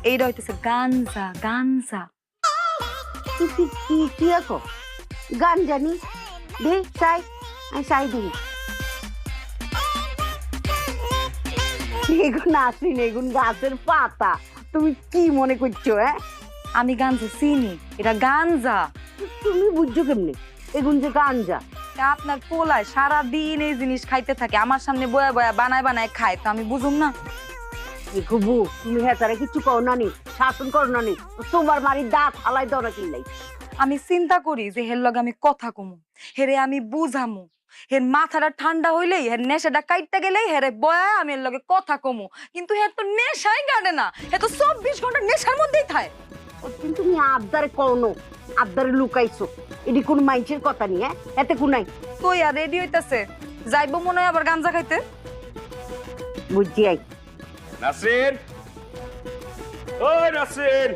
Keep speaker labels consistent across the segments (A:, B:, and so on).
A: এইটা হইতেছে গাঞ্জা গাঞ্জা।
B: তুই কি কি কি আছো গান জানি দে চাই আমি চাই দিই এগুন আসিন এগুন গাছের পাতা তুমি কি মনে করছো হ্যাঁ
A: আমি গাঞ্জা চিনি, এটা গাঞ্জা।
B: তুমি বুঝছো কেমনি এগুন যে গাঞ্জা
A: আপনার পোলায় সারাদিন এই জিনিস খাইতে থাকে, আমার সামনে বয়া বয়া বানায় বানায় খায়, তো আমি বুঝুম না?
B: দেখবো তুমি হ্যাঁ তারা কিছু কর না নি শাসন কর না নি তোমার মারি দাঁত হালাই দাও না কিনলাই
A: আমি চিন্তা করি যে হের লগে আমি কথা কমু, হেরে আমি বুঝামু, হের মাথাটা ঠান্ডা হইলেই, হের নেশাটা কাইটতে গেলেই হেরে বয়া আমি এর লগে কথা কমু। কিন্তু হের তো নেশাই গাড়ে না, হে তো 24 ঘন্টা নেশার মধ্যেই থাকে।
B: কিন্তু তুমি আবদারে কনো আবদারে লুকাইছো এটি কোন মাইন্সের কথা নি হ্যাঁ এতে কোনাই
A: কই আর রেডি হইতাছে, যাইবো মনে হয় আবার গাঞ্জা খাইতে।
B: বুঝছি আই
C: নাসির, ওই নাসির,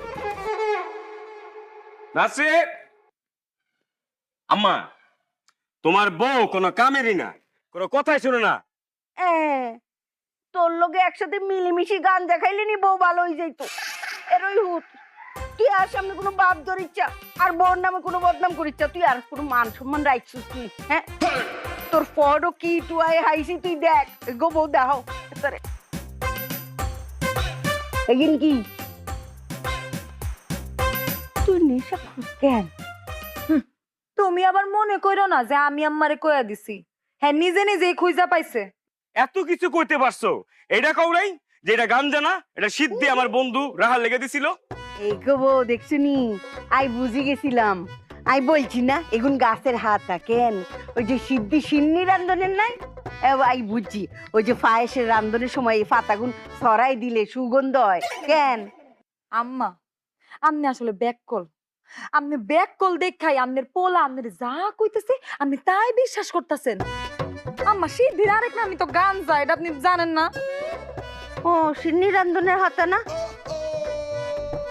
C: নাসির। আম্মা, তোমার বউ কোনো কামেরই না, কোনো কথাই শুনে না।
B: তোর লগে একসাথে মিলেমিশে গান দেখাইলে নি বউ ভালো হয়ে যাইতো এরই হুত তুই আর সামনে কোনো বাপ ধরিচ্ছা আর বউর নামে কোনো বদনাম করিচ্ছা তুই আর কোনো মান সম্মান রাখছিস তুই হ্যাঁ তোর ফটো কি টুয়াই হাইছি তুই দেখ গো বউ দেখাও তারে এগিন কি তুই নেশা কেন
A: তুমি আবার মনে কইরো না যে আমি আম্মারে কইয়া দিছি, হ্যাঁ নিজে নিজেই খুঁজা পাইছে।
C: এত কিছু কইতে পারছো, এটা কও নাই যে এটা গাঞ্জা না, এটা সিদ্ধি আমার বন্ধু রাহার লেগে দিছিল।
B: এই গো বউ দেখছুনি আই বুঝি গেছিলাম আই বলছি না এগুন গাছের হাতা কেন ওই যে সিদ্ধি সিন্নি রান্ধনের নাই আই বুঝছি ওই যে পায়েসের রান্ধনের সময় এই পাতাগুন ছড়াই দিলে সুগন্ধ হয় কেন
A: আম্মা আপনি আসলে ব্যাককল, আপনি ব্যাককল দেখাই আপনার পোলা আপনার যা কইতেছে আপনি তাই বিশ্বাস করতেছেন। আম্মা সিদ্ধির আরেক না, আমি তো গাঞ্জা, এটা আপনি জানেন না?
B: ও সিন্নি রান্ধনের হাতা না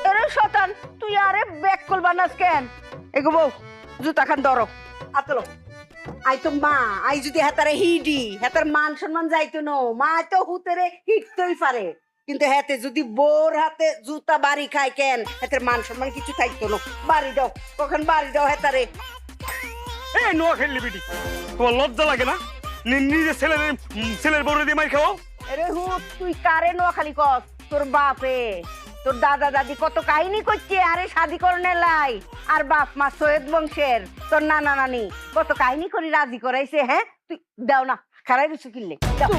B: আরে শতান তুই আরে ব্যাক কল বানাস কেন এগো বউ জুতা খান ধরো আতলো আই তো মা আই যদি হেতারে হিডি হেতার মান সম্মান যাইতো না মা তো হুতেরে হিটতেই পারে কিন্তু হেতে যদি বোর হাতে জুতা বাড়ি খায় কেন হেতের মান সম্মান কিছু থাকতো না বাড়ি দাও কখন বাড়ি দাও হেতারে
C: এ নোয়া খেললি বিটি, তোমার লজ্জা লাগে না? নিজে ছেলের বউরে দিয়ে মাই খাও।
B: আরে হুত তুই কারে নোয়াখালী কস তোর বাপে তোর দাদা দাদি কত কাহিনী করছে আরে শাদি করনে লাই আর বাপ মা সৈয়দ বংশের তোর নানা নানি কত কাহিনী করে রাজি করাইছে হ্যাঁ তুই দাও না খারাই দিছো কিনলে দাও